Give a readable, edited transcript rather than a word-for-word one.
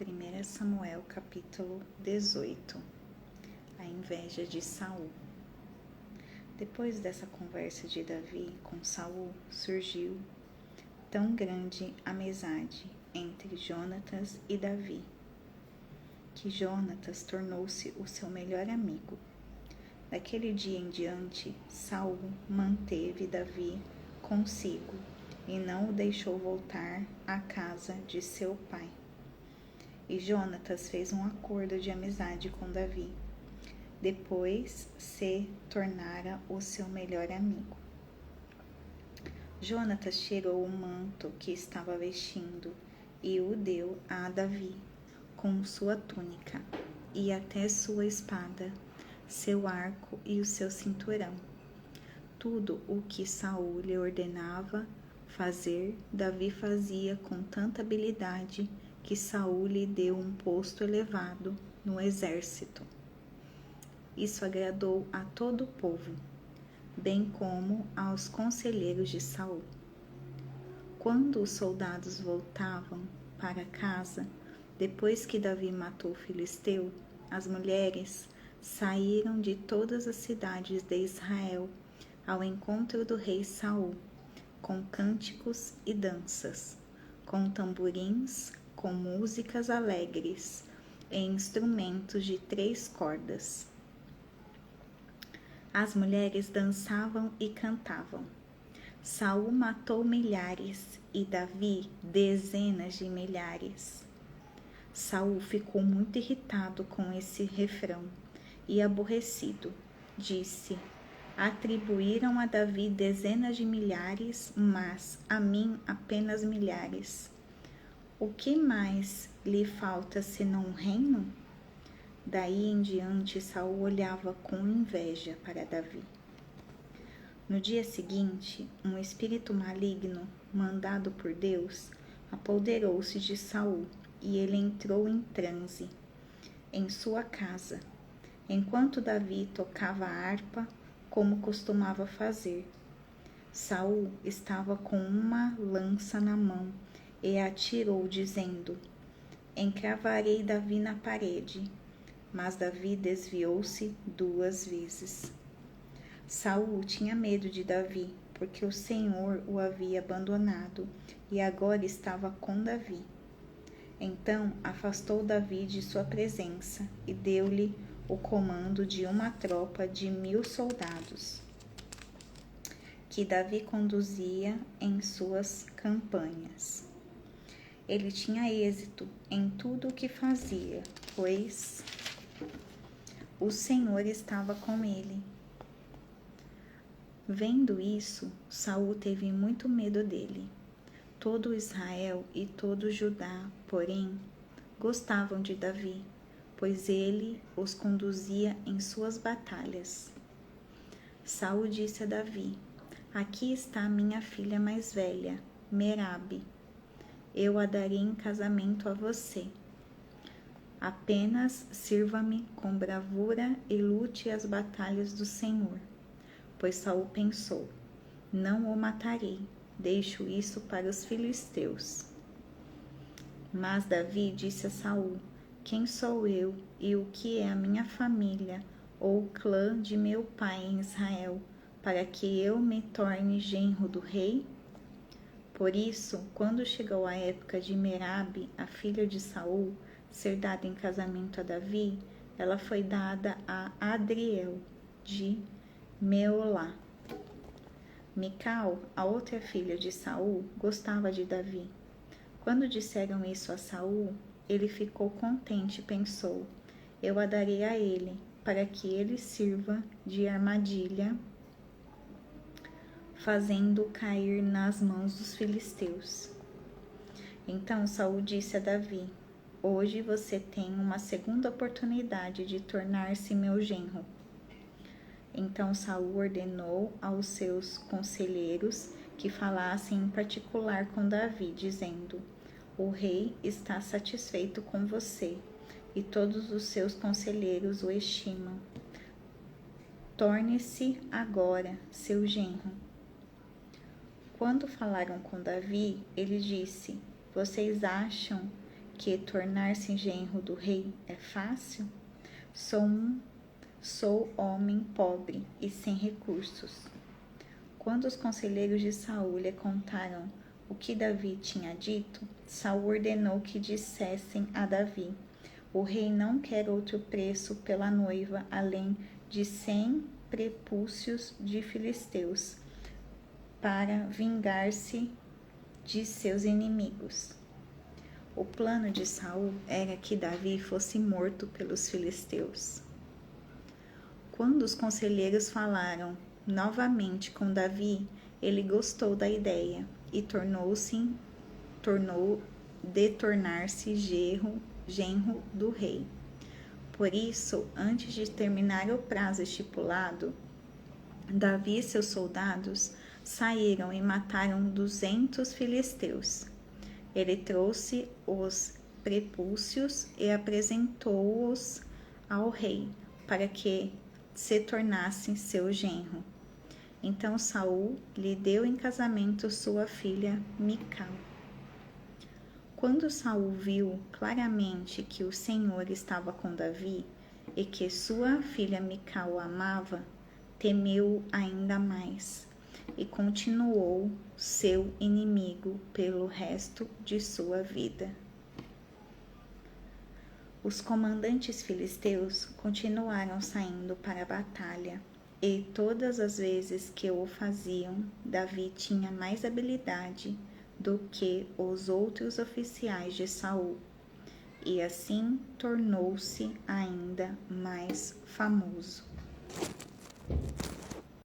1 Samuel capítulo 18. A inveja de Saul. Depois dessa conversa de Davi com Saul, surgiu tão grande amizade entre Jonatas e Davi, que Jonatas tornou-se o seu melhor amigo. Daquele dia em diante, Saul manteve Davi consigo e não o deixou voltar à casa de seu pai. E Jonatas fez um acordo de amizade com Davi. Depois se tornara o seu melhor amigo. Jonatas tirou o manto que estava vestindo e o deu a Davi, com sua túnica, e até sua espada, seu arco e o seu cinturão. Tudo o que Saul lhe ordenava fazer, Davi fazia com tanta habilidade que Saul lhe deu um posto elevado no exército. Isso agradou a todo o povo, bem como aos conselheiros de Saul. Quando os soldados voltavam para casa, depois que Davi matou o filisteu, as mulheres saíram de todas as cidades de Israel ao encontro do rei Saul, com cânticos e danças, com tamborins, com músicas alegres e instrumentos de 3 cordas. As mulheres dançavam e cantavam. Saul matou milhares e Davi dezenas de milhares. Saul ficou muito irritado com esse refrão e aborrecido. Disse: atribuíram a Davi dezenas de milhares, mas a mim apenas milhares. O que mais lhe falta senão um reino? Daí em diante, Saul olhava com inveja para Davi. No dia seguinte, um espírito maligno, mandado por Deus, apoderou-se de Saul e ele entrou em transe em sua casa, enquanto Davi tocava a harpa, como costumava fazer. Saul estava com uma lança na mão e atirou, dizendo: encravarei Davi na parede. Mas Davi desviou-se 2 vezes. Saul tinha medo de Davi, porque o Senhor o havia abandonado e agora estava com Davi. Então afastou Davi de sua presença e deu-lhe o comando de uma tropa de 1000 soldados, que Davi conduzia em suas campanhas. Ele tinha êxito em tudo o que fazia, pois o Senhor estava com ele. Vendo isso, Saul teve muito medo dele. Todo Israel e todo Judá, porém, gostavam de Davi, pois ele os conduzia em suas batalhas. Saul disse a Davi: aqui está minha filha mais velha, Merabe. Eu a darei em casamento a você. Apenas sirva-me com bravura e lute as batalhas do Senhor. Pois Saul pensou: não o matarei, deixo isso para os filisteus. Mas Davi disse a Saul: quem sou eu e o que é a minha família ou o clã de meu pai em Israel, para que eu me torne genro do rei? Por isso, quando chegou a época de Merabe, a filha de Saul, ser dada em casamento a Davi, ela foi dada a Adriel de Meolá. Mical, a outra filha de Saul, gostava de Davi. Quando disseram isso a Saul, ele ficou contente e pensou: eu a darei a ele, para que ele sirva de armadilha, fazendo-o cair nas mãos dos filisteus. Então Saul disse a Davi: hoje você tem uma segunda oportunidade de tornar-se meu genro. Então Saul ordenou aos seus conselheiros que falassem em particular com Davi, dizendo: o rei está satisfeito com você, e todos os seus conselheiros o estimam. Torne-se agora seu genro. Quando falaram com Davi, ele disse: vocês acham porque tornar-se genro do rei é fácil? Sou homem pobre e sem recursos. Quando os conselheiros de Saul lhe contaram o que Davi tinha dito, Saul ordenou que dissessem a Davi: o rei não quer outro preço pela noiva, além de 100 prepúcios de filisteus, para vingar-se de seus inimigos. O plano de Saul era que Davi fosse morto pelos filisteus. Quando os conselheiros falaram novamente com Davi, ele gostou da ideia e tornou de tornar-se genro do rei. Por isso, antes de terminar o prazo estipulado, Davi e seus soldados saíram e mataram 200 filisteus. Ele trouxe os prepúcios e apresentou-os ao rei, para que se tornasse seu genro. Então Saul lhe deu em casamento sua filha Mical. Quando Saul viu claramente que o Senhor estava com Davi e que sua filha Mical o amava, temeu ainda mais e continuou seu inimigo pelo resto de sua vida. Os comandantes filisteus continuaram saindo para a batalha, e todas as vezes que o faziam, Davi tinha mais habilidade do que os outros oficiais de Saul, e assim tornou-se ainda mais famoso.